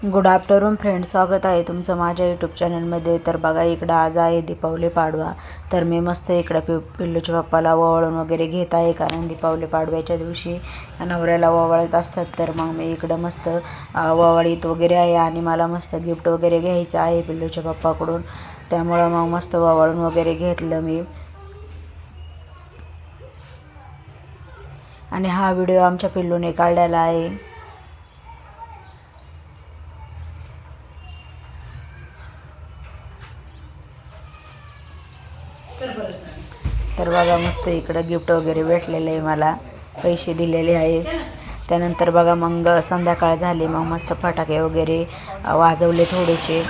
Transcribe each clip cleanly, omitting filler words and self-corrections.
Good afternoon friend, स्वागत आहे तुमचं माझ्या यूट्यूब चॅनलमध्ये. तर बघा, इकडं आज आहे दीपावली पाडवा. तर मी मस्त इकडं पिल्लूच्या पप्पाला ओवाळून वगैरे घेत आहे, कारण दीपावली पाडव्याच्या दिवशी नवऱ्याला ओवाळत असतात. तर मग मी इकडं मस्त ओवाळीत वगैरे आहे आणि मला मस्त गिफ्ट वगैरे घ्यायचं आहे पिल्लूच्या पप्पाकडून. त्यामुळं मग मस्त ओवाळून वगैरे घेतलं मी. आणि हा व्हिडिओ आमच्या पिल्लूने काढलेला आहे. तर बघा, मस्त इकडं गिफ्ट वगैरे भेटलेलं आहे, मला पैसे दिलेले आहेत. त्यानंतर बघा, मग संध्याकाळ झाली, मग मस्त फटाके वगैरे वाजवले थोडेसे.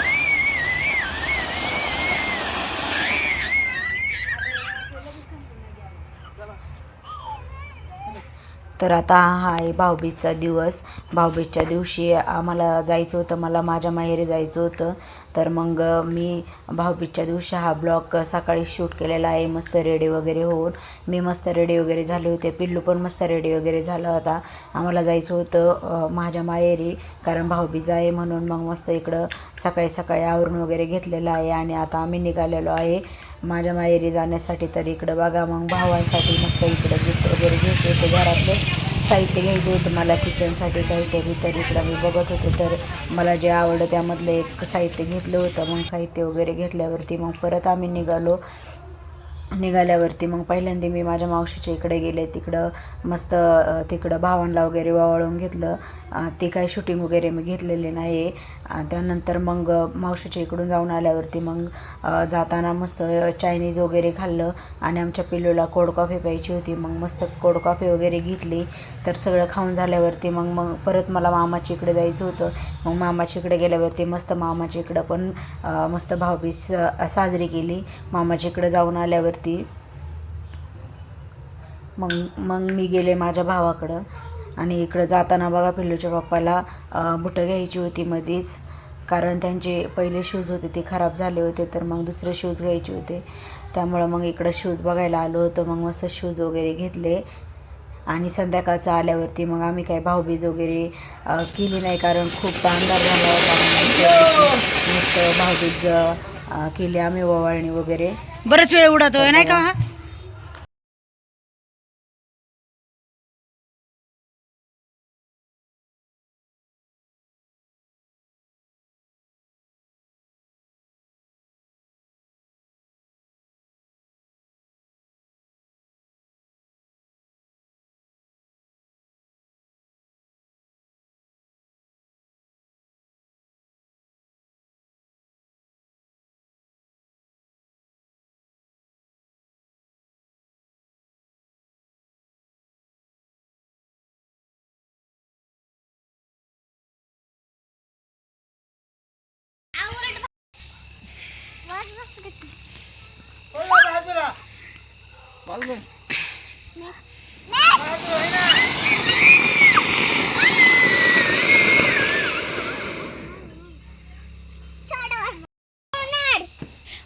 तर आता हा आहे भाऊबीजचा दिवस. भाऊबीजच्या दिवशी आम्हाला जायचं होतं, मला माझ्या माहेरी जायचं होतं. तर मग मी भाऊबीजच्या दिवशी हा ब्लॉग सकाळी शूट केलेला आहे, मस्त रेडी वगैरे होऊन. मी मस्त रेडी वगैरे झाले होते, पिल्लू पण मस्त रेडी वगैरे झाला होता. आम्हाला जायचं होतं माझ्या माहेरी, कारण भाऊबीज आहे म्हणून. मग मस्त इकडं सकाळी सकाळी आवरून वगैरे घेतलेलं आहे आणि आता आम्ही निघालेलो आहे माझ्या माहेरी जाण्यासाठी. तर इकडं बघा, मग भावांसाठी मस्त इकडं गिफ्ट वगैरे घेत होते. घरातलं साहित्य घ्यायचं होतं मला किचनसाठी काहीतरी. तर इकडं मी बघत होते, तर मला जे आवडलं त्यामधलं एक साहित्य घेतलं होतं. मग साहित्य वगैरे घेतल्यावरती मग परत आम्ही निघाल्यावरती मग पहिल्यांदा मी माझ्या मावशीच्या इकडे गेले. तिकडं मस्त तिकडं भावांना वगैरे वावळून घेतलं. ती काही शूटिंग वगैरे मी घेतलेली नाही. त्यानंतर मग मावशीच्या इकडून जाऊन आल्यावरती मग जाताना मस्त चायनीज वगैरे खाल्लं आणि आमच्या पिल्लूला कोल्ड कॉफी प्यायची होती. मग मस्त कोल्ड कॉफी वगैरे घेतली. तर सगळं खाऊन झाल्यावरती मग परत मला मामाच्या इकडे जायचं होतं. मग मामाच्या इकडे गेल्यावरती मस्त मामाच्या इकडं पण मस्त भाऊबीज साजरी केली. मामाच्या इकडे जाऊन आल्यावरती मग मी गेले माझ्या भावाकडं. आणि इकडं जाताना बघा, पिल्लूच्या पप्पाला बुटं घ्यायची होती मध्येच, कारण त्यांचे पहिले शूज होते ते खराब झाले होते. तर मग दुसरे शूज घ्यायचे होते, त्यामुळं मग इकडं शूज बघायला आलो होतो. मग मस्त शूज वगैरे घेतले. आणि संध्याकाळचं आल्यावरती मग आम्ही काही भाऊबीज वगैरे केली नाही, कारण खूप अंधार झाला होता. मस्त भाऊबीज केली आम्ही, ओवाळणी वगैरे. बरेच वेळ उडतोय नाही का हा?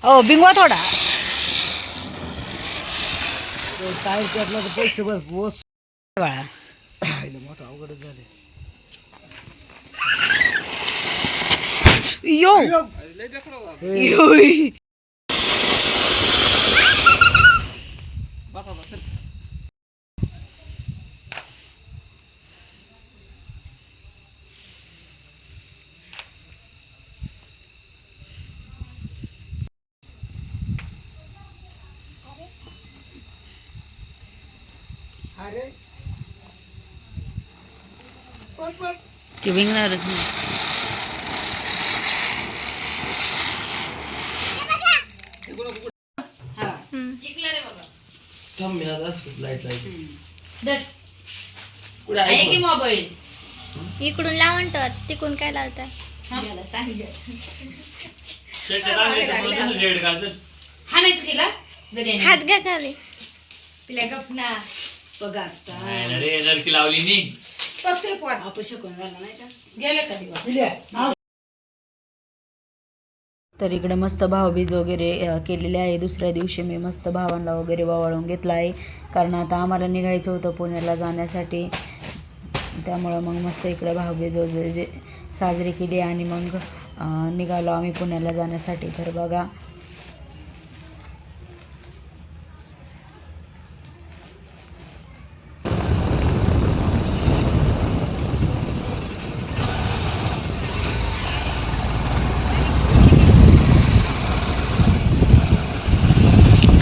हो, बिंगवा थोडा पैसे बस बाळा. मोठा अवघड झाले. यो योय. अरे ते बिंगणारच नाही. थांब मी आता लाईट मोबाईल इकडून लावण टॉर्च, तिकडून काय लावता? हाणायचं तिला घरी हात घ्या खाली. तिला गपना लावली नी गेलं का दिवस. तर इकडे मस्त भाऊबीज वगैरे केलेले आहे. दुसऱ्या दिवशी मी मस्त भावांना वगैरे वावळून घेतला आहे, कारण आता आम्हाला निघायचं होतं पुण्याला जाण्यासाठी. त्यामुळं मग मस्त इकडं भाऊबीज वगैरे साजरी केली आणि मग निघालो आम्ही पुण्याला जाण्यासाठी. तर बघा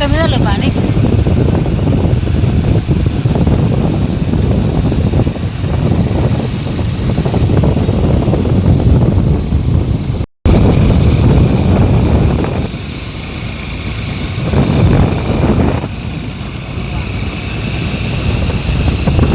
कमी झालं पाणी.